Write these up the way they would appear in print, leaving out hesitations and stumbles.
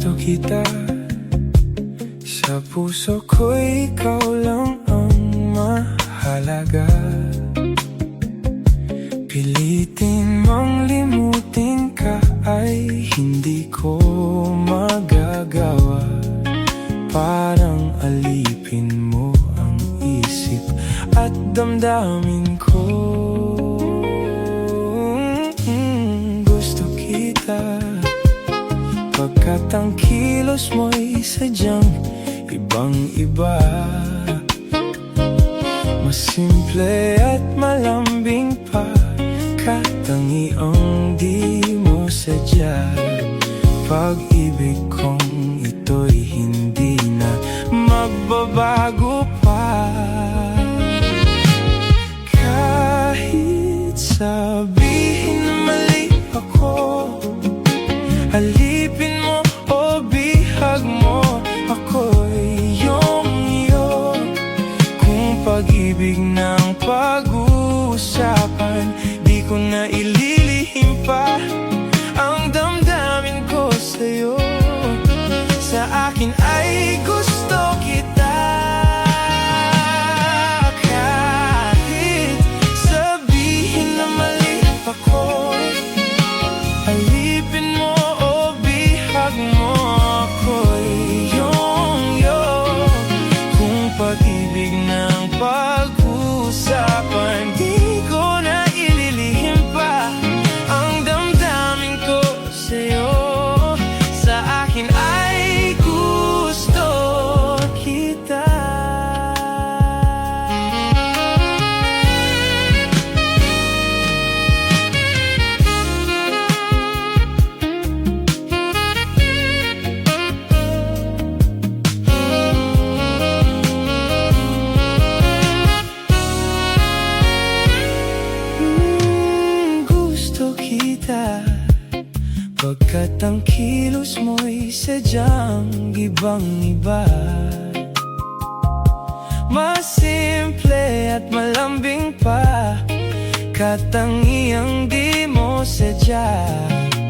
gusto kita. Sa puso ko'y ikaw lang ang mahalaga. Pilitin mang limutin ka ay hindi ko magagawa. Parang alipin mo ang isip at damdamin ko. Gusto kita pagkat ang kilos mo'y sadyang ibang-iba. Mas simple at malambing pa, katangi ang di mo sadya. Pag-ibig kong ito'y hindi na magbabago pa. Kahit sabihin na mali ako, alipin mo o bihag mo, ako'y iyong-iyo. Kung pag-ibig ng pag-uusapan, di ko na ililihim pa ang damdamin ko sa'yo. Sa akin ay gusto kita. Kahit sabihin na mali ako, alipin mo o bihag mo, ako'y iyong-iyo. Kung pag-ibig ng pag-uusapan, di ko na ililihim pa ang damdamin ko sa'yo. Sa akin ay gusto kita. Gusto kita pagkat ang kilos mo'y sadyang ibang-iba. Mas simple at malambing pa, katangiang di mo sadya.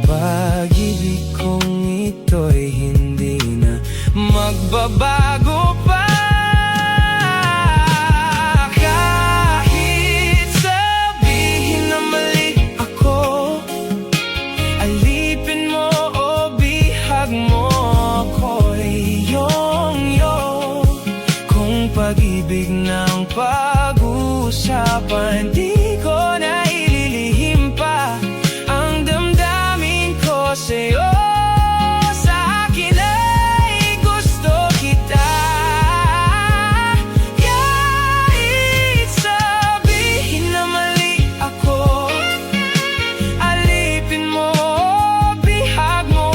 Pag-ibig kong ito'y hindi na magbabago pa. Kahit sabihin na mali ako, alipin mo o bihag mo, ako'y iyong-iyo. Kung pag-ibig ng pag-uusapan, di ko na ililihim pa ang damdamin ko sa'yo. Sa akin ay gusto kita. Kahit sabihin na mali ako, alipin mo o bihag mo,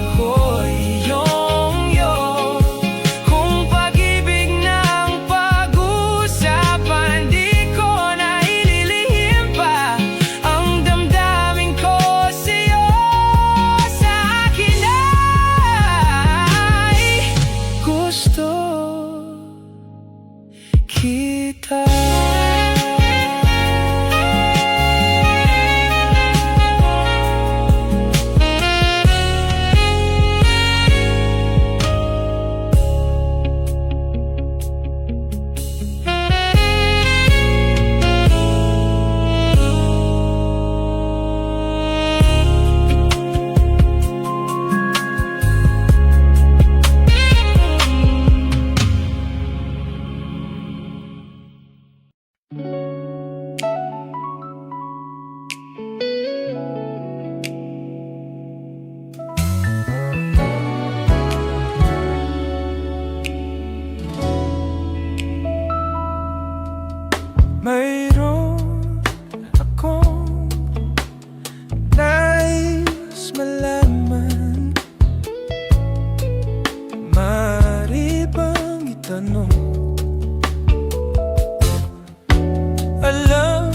ako'y iyong-iyo. Kung pag-ibig ng pag-uusapan, di ko na ililihim pa ang damdamin ko sa'yo. Sa akin ay gusto kita. Mayroon akong nais malaman. Maaari bang itanong? Alam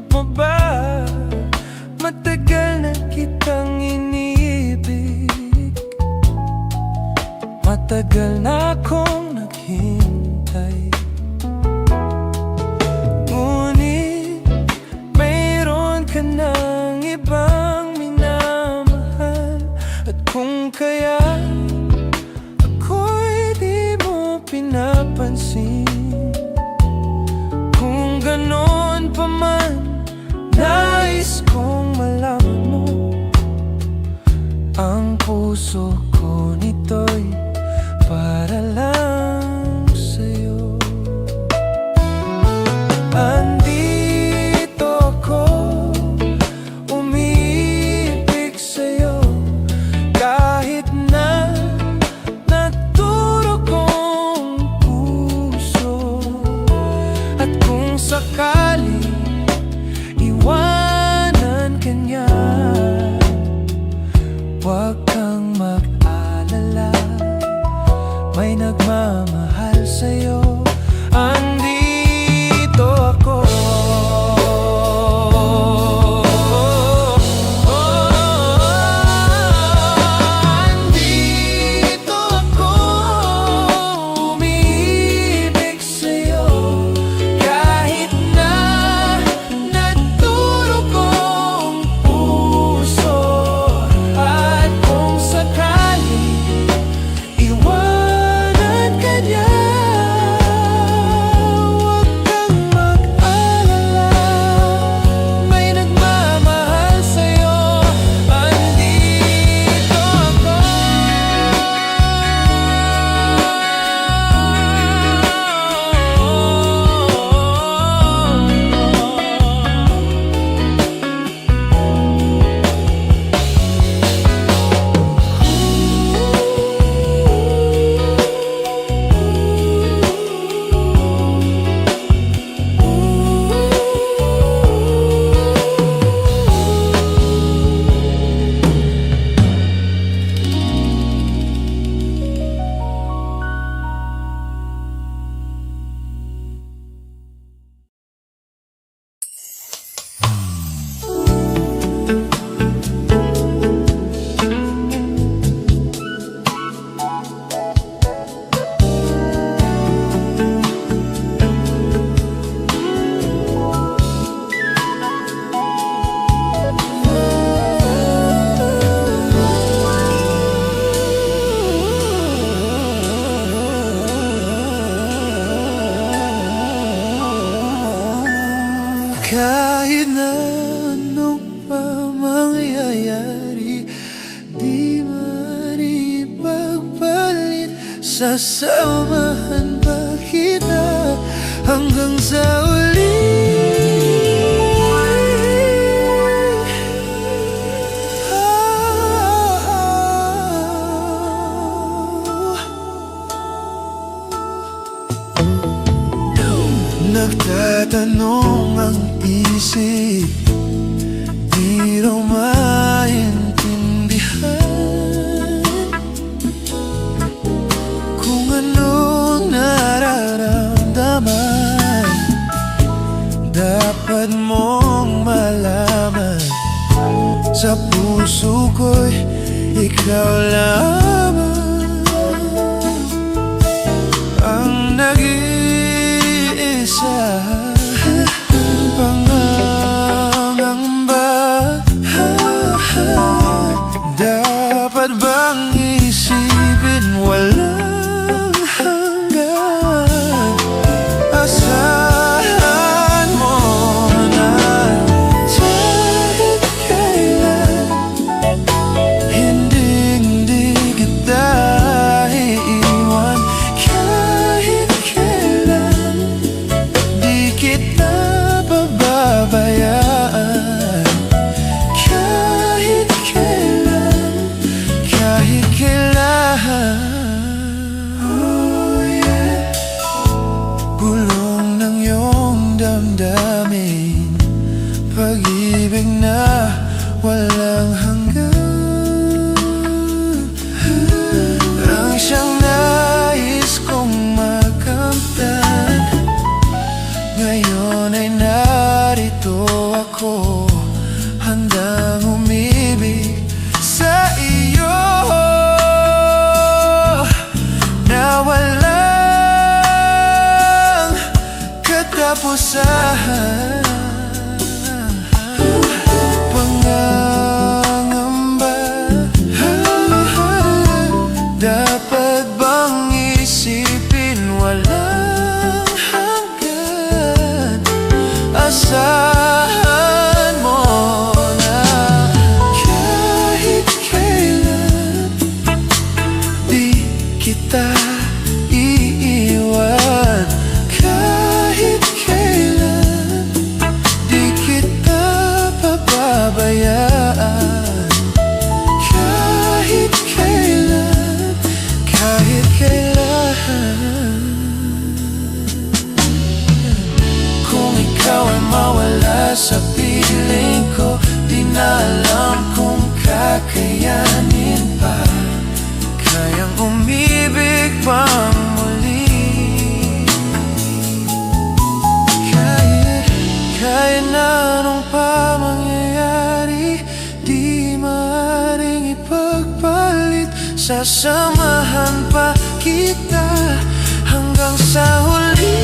mo ba, matagal na kitang iniibig. Matagal na akong naghintay. Ngunit mayroon ka ng ibang minamahal. At kung kaya Ang puso ko nito'y para lang sa'yo. Andito ako, umiibig sa'yo, kahit na nagturo kong puso. At kung sakali iwanan ka niya, huwag kang mag-alala, may nagmamahal sa'yo. Andito ako. Andito ako, umiibig sa'yo, kahit na nagturo kong puso. At kung sakali iwanan ka niya, huwag kang mag-alala, may nagmamahal sa'yo. Andito ako. Kahit na anong pa mangyayari, di maripagpalit, sasamahan ba kita hanggang sa uli? Nagtatanong ang isip, di raw maintindihan kung anong nararamdaman. Dapat mong malaman, sa puso ko'y ikaw lamang ang nag-iisa. Pangangamba, dapat bang isipin walang hanggan? Asahan mo na kahit kailan, hindi kita iiwan. Kahit kailan, di kita pababayaan. Kahit kailan, kahit kailan. Oh yeah. Bulong ng iyong damdamin, pag-ibig na walang hanggan, ang siyang nais kong makamtan. Ngayon ay narito ako, handang umibig sa iyo na walang katapusan. Pangangamba, dapat bang isipin walang hanggan? Asahan mo na kahit kailan, Sasamahan pa kita hanggang sa huli.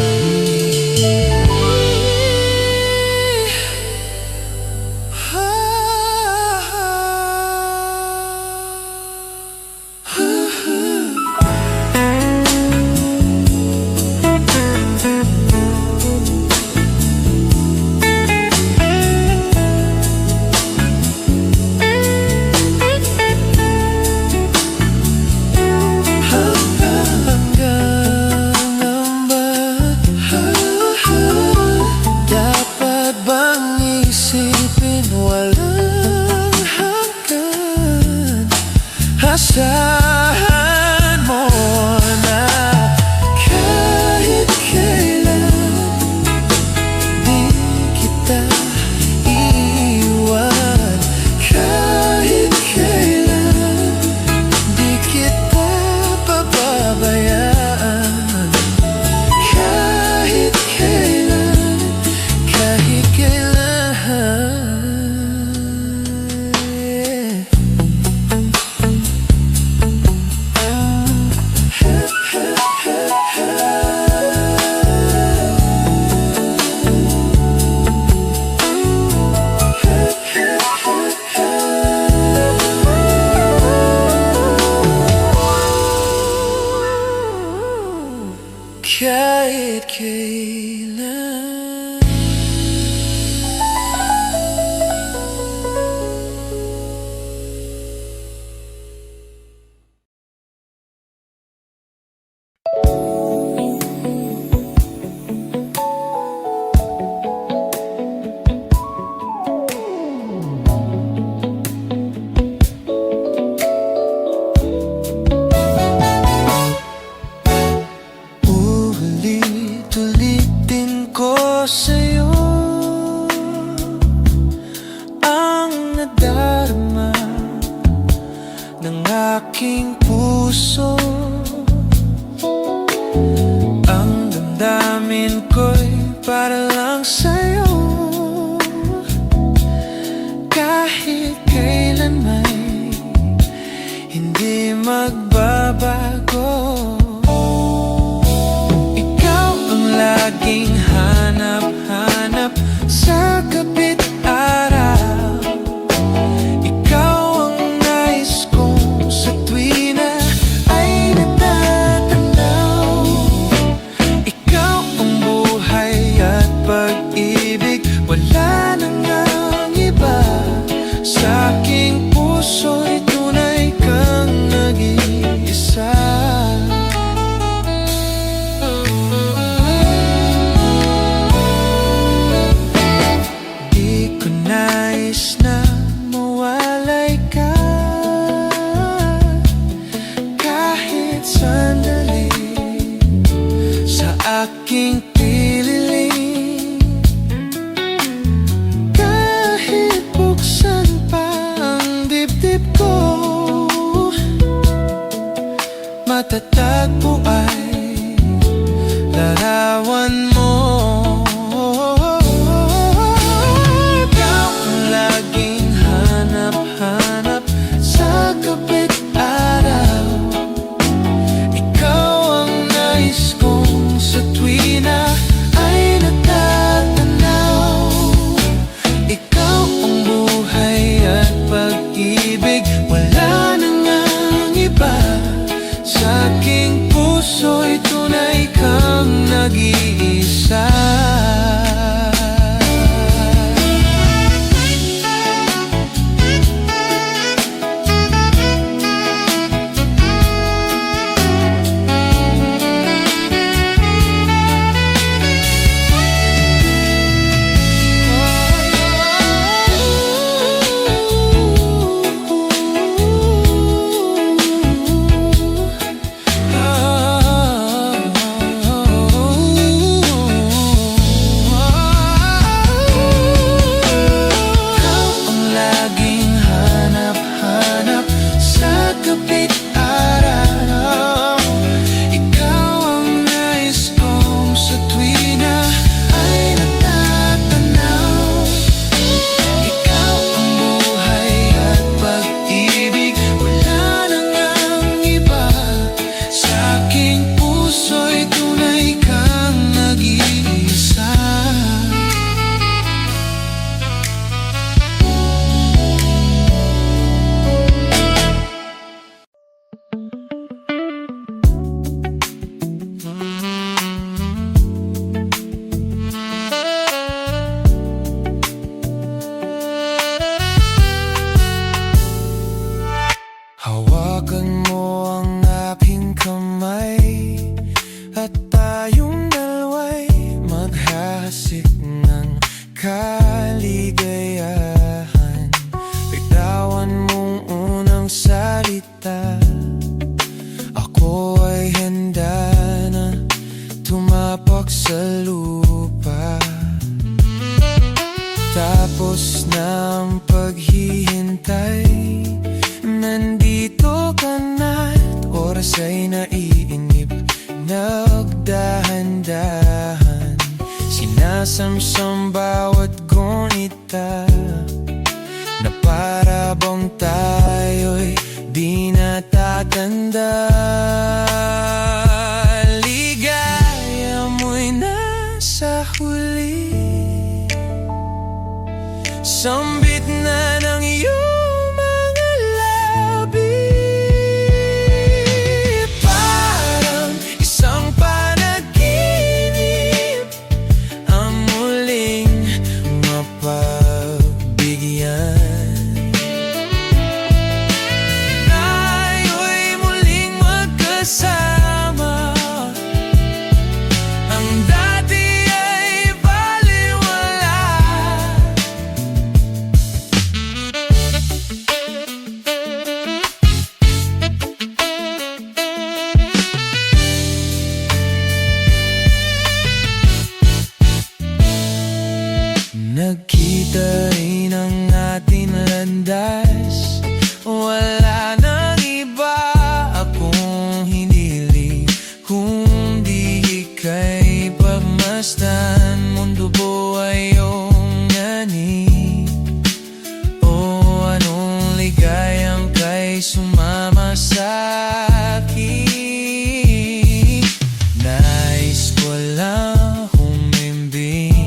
Asahan mo na kahit kailan di kita iiwan. Kahit kailan di kita pababayaan. Kahit kailan, kahit kailan. Kahit kailan. Ulit-ulitin ko sa'yo ang nadarama ng aking puso. Ang damdamin ko'y para lang sa'yo. Kahit kailan may hindi magbabago. Laging hanap-hanap sa kapit araw. Ikaw ang nais kong sa tuwi na ay natatanaw. Ikaw ang buhay at pag-ibig, wala nang ang iba. Sa aking puso'y tunay kang nag-iisa. Nais na mawalay ka kahit sandali sa aking pililing. Kahit buksan pa ang dibdib ko, matatagpo ay larawan mo. Hanap sa kapit araw. Ikaw ang nais kong sa tuwi na ay natatanaw. Ikaw ang buhay at pag-ibig, wala nang ang iba. Sa aking puso'y tunay kang nag-iisa. Hawakan mo ang aking kamay at tayong dalawa'y maghahasik ng kaligayahan. Bitawan mong unang salita, ako ay handa na tumapak sa lupa. Tapos na ang paghihintay, nandito ka na't oras ay naiinip. Nagdahan-dahan, sinasamsam bawat gunita, na para bang tayo'y di natatanda. Ligaya mo'y nasa huli, sambit na ng iyong mga labi. Parang isang panaginip ang muling mapagbigyan. Tayo'y muling magkasama, ang dati ay baliwala. Nagkita rin ang ating landas, wala nang iba akong hiniling, kundi ika'y pagmasdan. Mundo buhay iyong nani, o anong ligayang kay sumama sa akin. Nais ko lang humimbing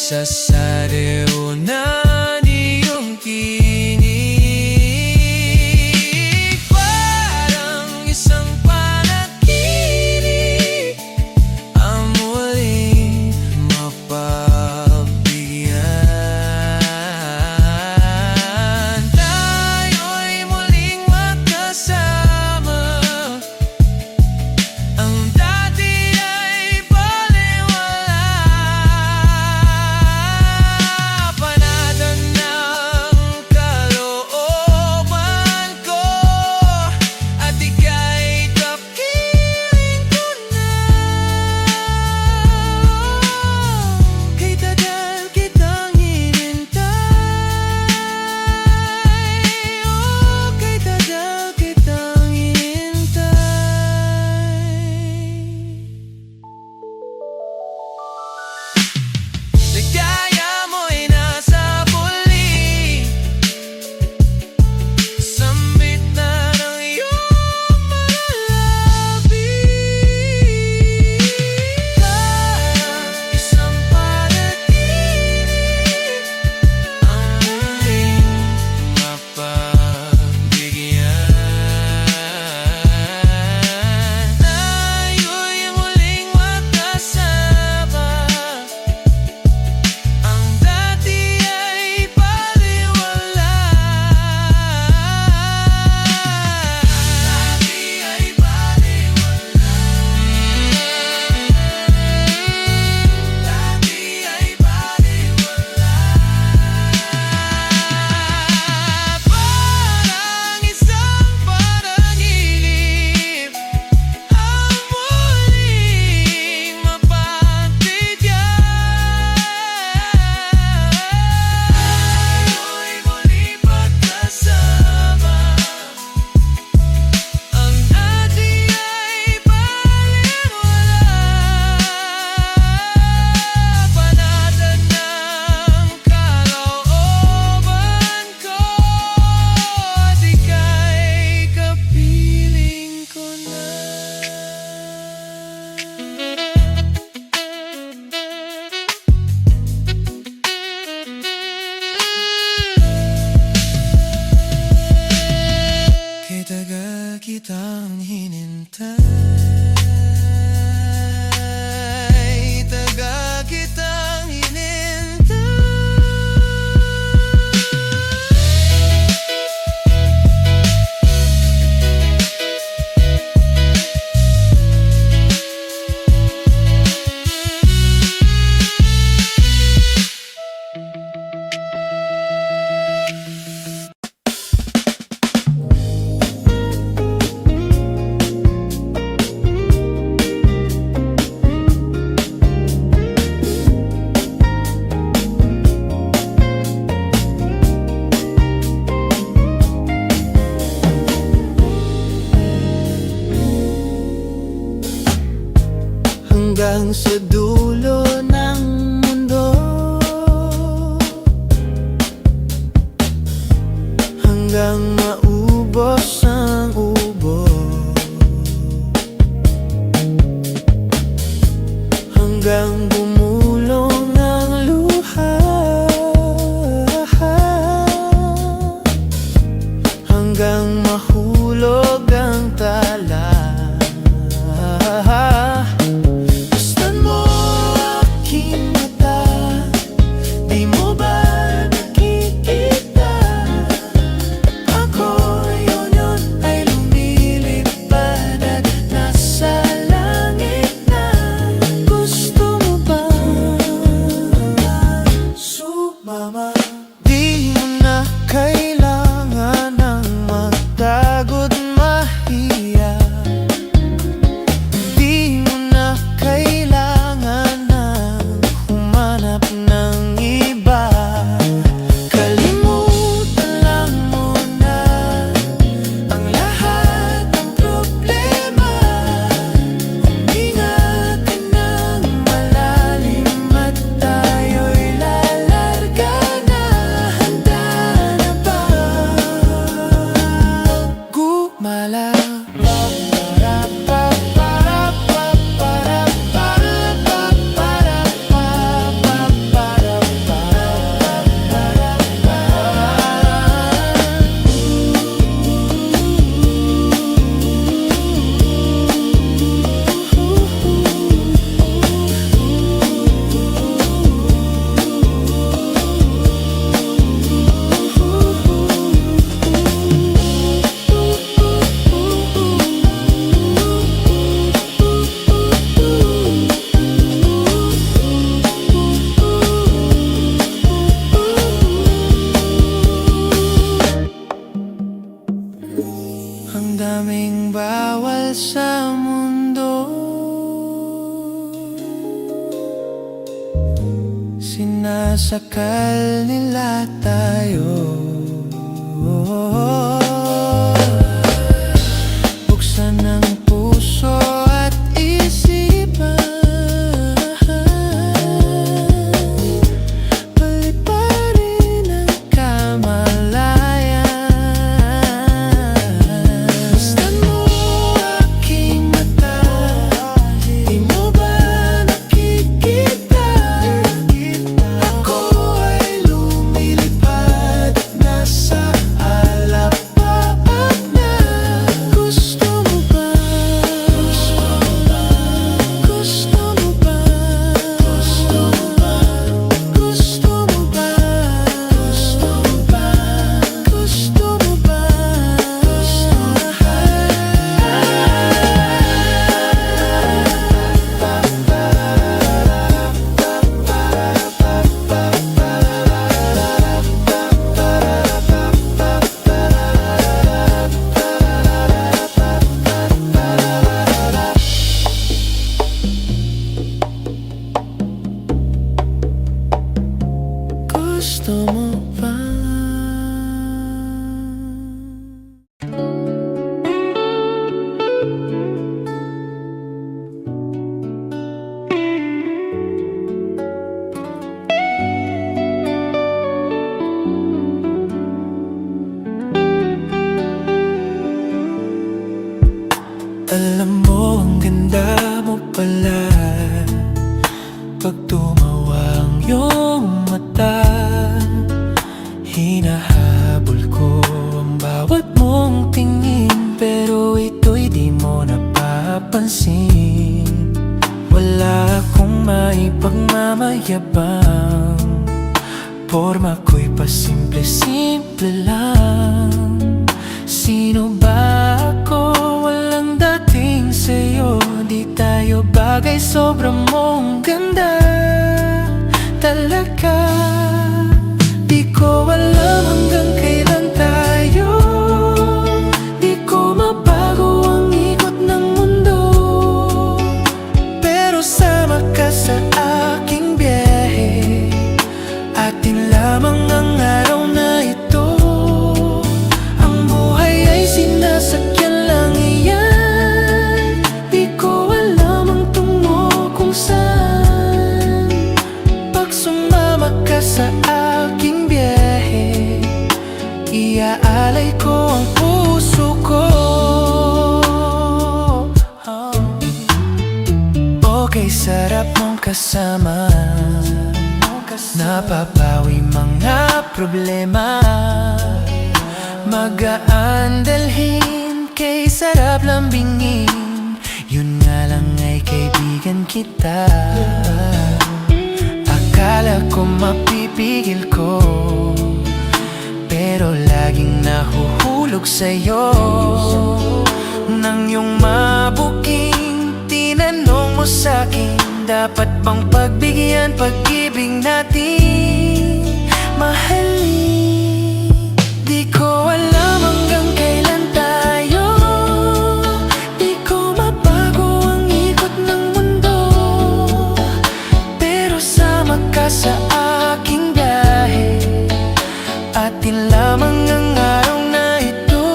sa sareo na iyong tinig. Parang isang panaginip ang muling mapagbigyan. Tayo'y muling magkasama, ang dati ay baliwala. Panatan ng kalooban ko at ika'y kapiling ko na. Kay tagal kitang hinintay, oh, kay tagal kitang hinintay. Ligaya mo'y nasa huli, sambit na ng iyong mga labi. Parang isang panaginip ang muling mapagbigyan. Tayo'y muling magkasama, ang dati ay baliwala. Dati ay baliwala. Dati ay baliwala. Parang isang panaginip ang muling mapagbigyan. Tayo'y muling magkasama, ang dati ay baliwala. Panatan ng kalooban ko at ika'y kapiling ko na. Kay tagal kitang hinintay, tagal kitang hinintay. hanggang sa dulo ng mundo, hanggang maubos ang ubo, hanggang bumulong ang luha, hanggang mahulog ang tala. Gustan mo aking mata, di mo ba nakikita? Ako yun ay lumilipad at nasa langit na. Gusto mo ba sumama? Di mo na kailangan ng magtago't mahiya. Di mo na kailangan ng humanap ng iba. Kalimutan lang muna ang lahat ng problema. Huminga ka ng malalim at tayo'y lalarga na. Handa na ba gumala? Ang daming bawal sa mundo, sinasakal nila tayo. Buksan ang puso at isipan, paliparin ang kamalayan. Gustan mo aking mata, di mo ba nakikita? Ako ay lumilipad at nasa alapaap na. Gusto mo ba? Gusto mo ba? Gusto mo ba? Gusto mo ba? Gusto mo ba? Gusto mo ba? Gusto mo ba? Alam mo, ang ganda mo pala pag tumawa ang iyong mata. Hinahabol ko ang bawat mong tingin, pero ito'y di mo napapansin. Wala akong maipagmamayabang, porma ko'y pasimple-simple lang. Sino ba ako? Walang dating sa'yo, di tayo bagay, sobrang mong ganda talaga. Di ko alam hanggang kailan tayo, di ko mabago ang ikot ng mundo, pero sama ka sa aking biyahe. Atin lamang ang araw na ito, ang buhay ay sinasakyan lang iyan. Di ko alam ang tungo kung saan ko ang puso ko. Okay, sarap mong kasama, napapawi mga problema. Magaan dalhin, kay sarap lambingin. Yun nga lang ay kaibigan kita. Akala ko mapipigil ko, pero laging nahuhulog sa'yo. Nang iyong mabuking tinanong mo sa'kin, dapat bang pagbigyan pag-ibig natin? Mahalin, di ko alam hanggang kailan tayo. Di ko mabago ang ikot ng mundo, pero sama ka sa aking biyahe. Atin lamang ang araw na ito.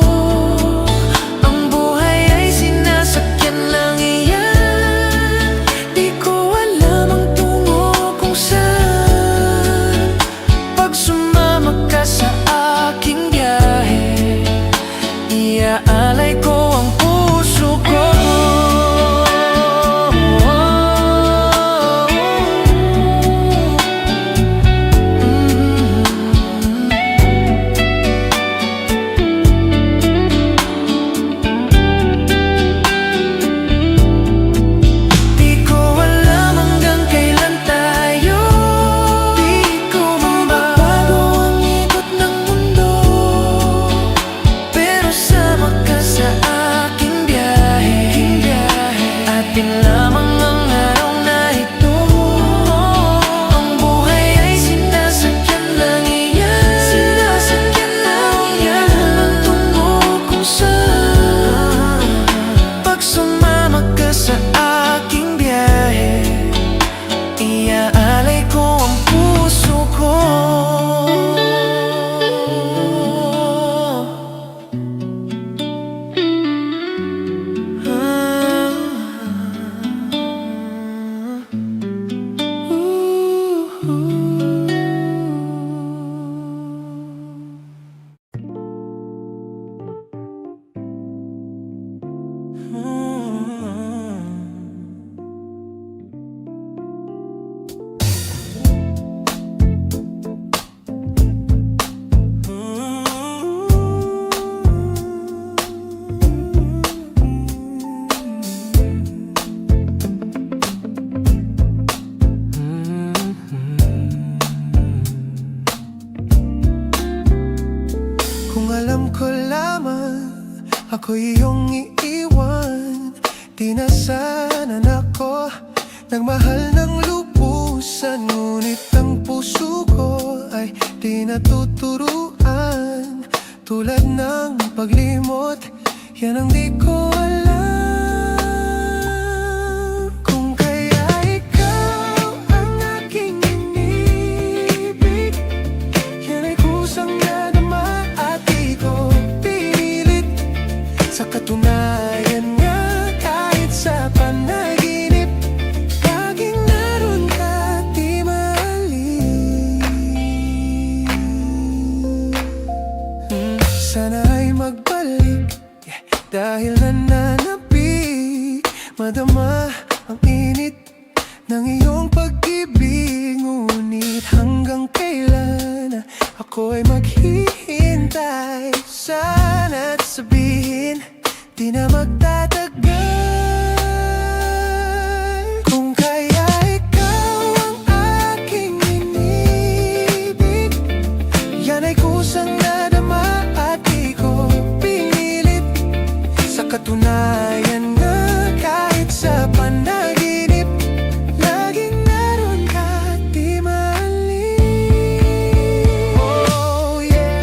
Ang buhay ay sinasakyan lang iyan. Di ko alam ang tungo kung saan. Pag sumama ka sa aking biyahe, iaalay ko ang puso ko. Atin lamang ang araw na ito. Ang buhay ay sinasakyan lang iyan. Sinasakyan lang iyan. Ang tungo kung saan. Pag sumama ka sa aking biyahe, iaalay ko ang puso ko. Kung alam ko lamang ako'y iyong iiwan, di na sana ako nagmahal ng lubusan. Ngunit ang puso ko ay di natuturuan. Tulad ng paglimot, yan ang di ko alam. Kung kaya ikaw ang aking inibig, yan ay kusang nadama at di ko pinilit. Sa katunayan nga, kahit sa panaginip, laging naroon ka, di maalis. Sana ay magbalik, dahil nananapig. Madama ang init ng iyong pag-ibig. Ngunit hanggang kailan ako ay maghihintay? Sana't sabihin, di na magtatagal. Kung kaya ikaw ang aking inibig, yan ay kusang nadama at di ko pinilit. Sa katunayan nga, kahit sa panaginip, laging naroon ka, di maalis. Oh yeah.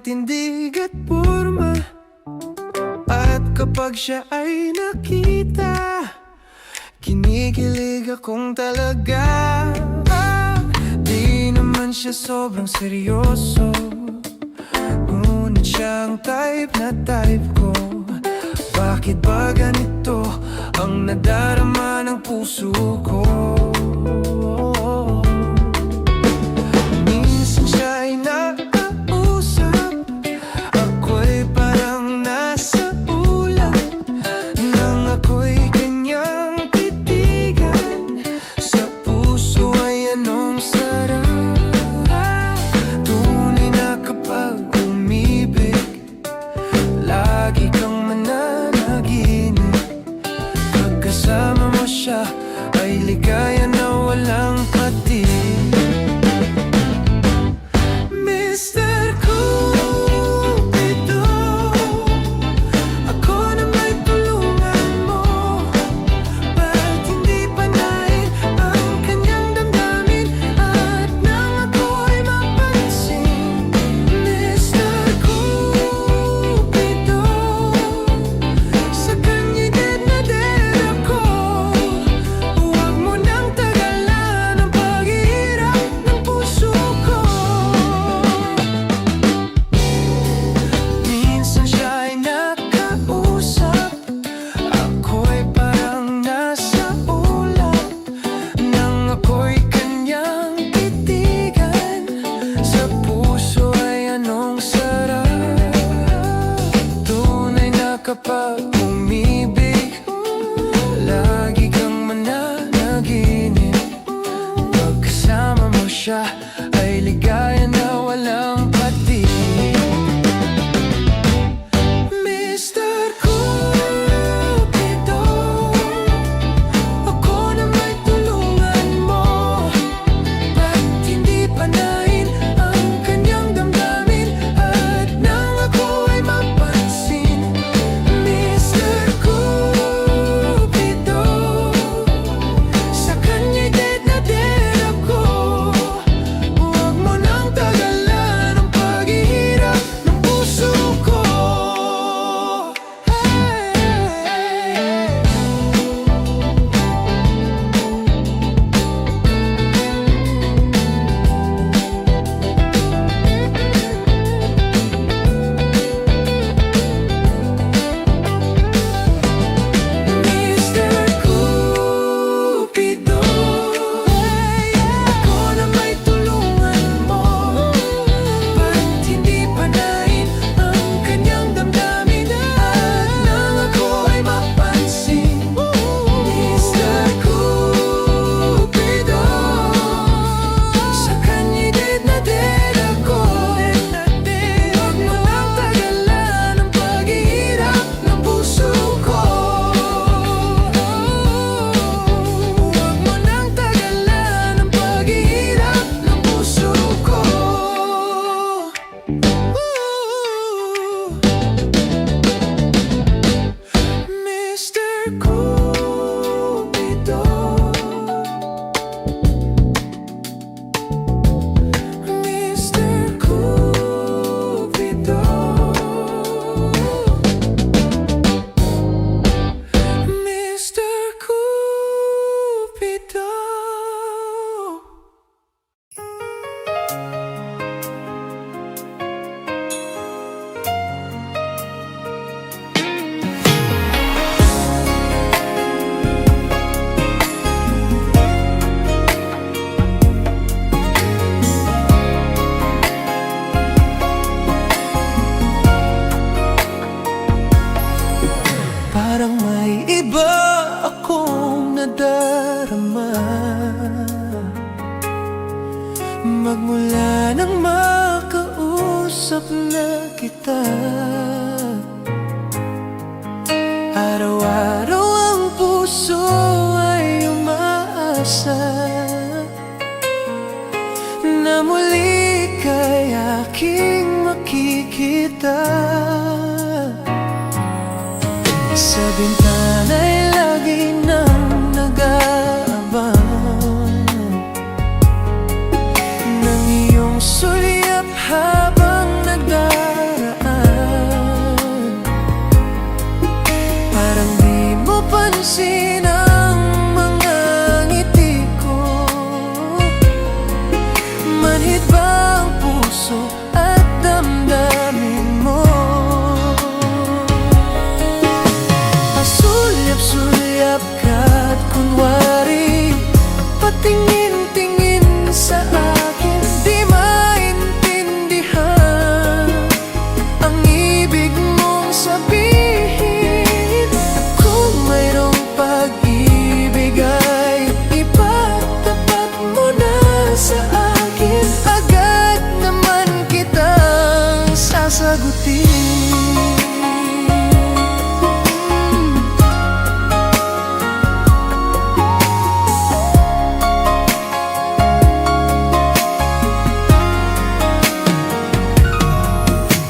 tindig at porma. At kapag siya ay nakita, kinikilig akong talaga. Di naman siya sobrang seryoso, ngunit siya ang type na type ko. Bakit ba ganito ang nadarama ng puso ko? Minsan siya ay nakausap, ako'y parang nasa ulap. Nang ako'y kanyang titigan, sa puso ay anong sarap. Tunay na kapag umibig, lagi kang mananaginip. Pagkasama mo siya ay ligaya na walang patig. Mr. Cupido, ako na may tulungan mo. Ba't hindi panahin ang kanyang damdamin at nang ako'y mapansin? Mr. Cupido, sa kanya'y dead na dead ako. Huwag mo nang tagalan ang paghihirap ng puso ko. Minsan siya ay nakausap, ako'y parang nasa ulap. Nang ako'y kanyang titigan, sa puso ay anong sarap. Tunay na kapag umibig, lagi kang mananaginip. Pagkasama mo siya ay ligaya na walang patig. Mr. Cupido, ako na may tulungan mo. Ba't hindi panahin ang kanyang damdamin at nang ako ay mapansin? Mr. Cupido, sa kanya'y dead na dead ako. Huwag mo nang tagalan ang paghihirap ng puso ko. Mr. Cupido, ako na may tulungan mo. Ba't hindi panahin ang kanyang damdamin at nang ako ay mapansin? Mr. Cupido, sa kanya'y dead na dead ako. Huwag mo nang tagalan ang paghihirap ng puso ko. Huwag mo nang tagalan ang paghihirap ng puso ko. Mr. Cupido, Mr. Cupido, Mr. Cupido. Parang may iba akong nadarama magmula nang makausap na kita. Araw-araw ang puso ay umaasa na muli kay aking makikita. Sa bintana'y lagi nang nag-aabang ng iyong sulyap habang nagdaraan.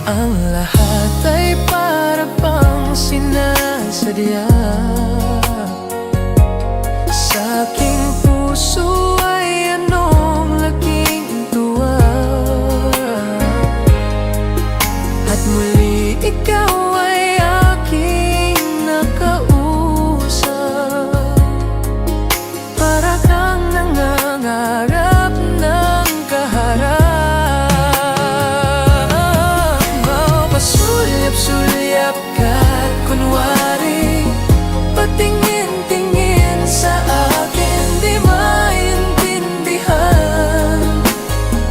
Ang lahat ay para bang sinasadya. Sa aking puso ay anong laking tuwa. At muli ikaw ay aking nakausap. Para kang nangangarap ng kaharap. Sulyap-sulyap ka at kunwari patingin-tingin sa akin. Di maintindihan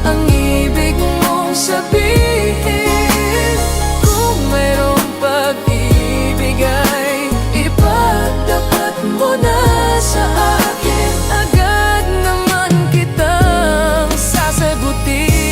ang ibig mong sabihin. Kung mayroong pag-ibig ay ipagtapat mo na sa akin. Agad naman kitang sasagutin.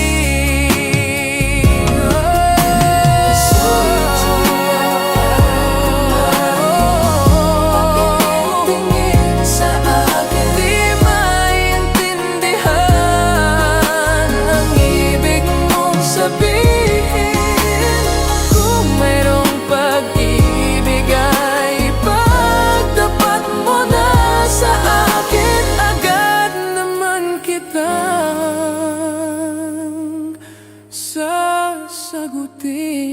Sasagutin.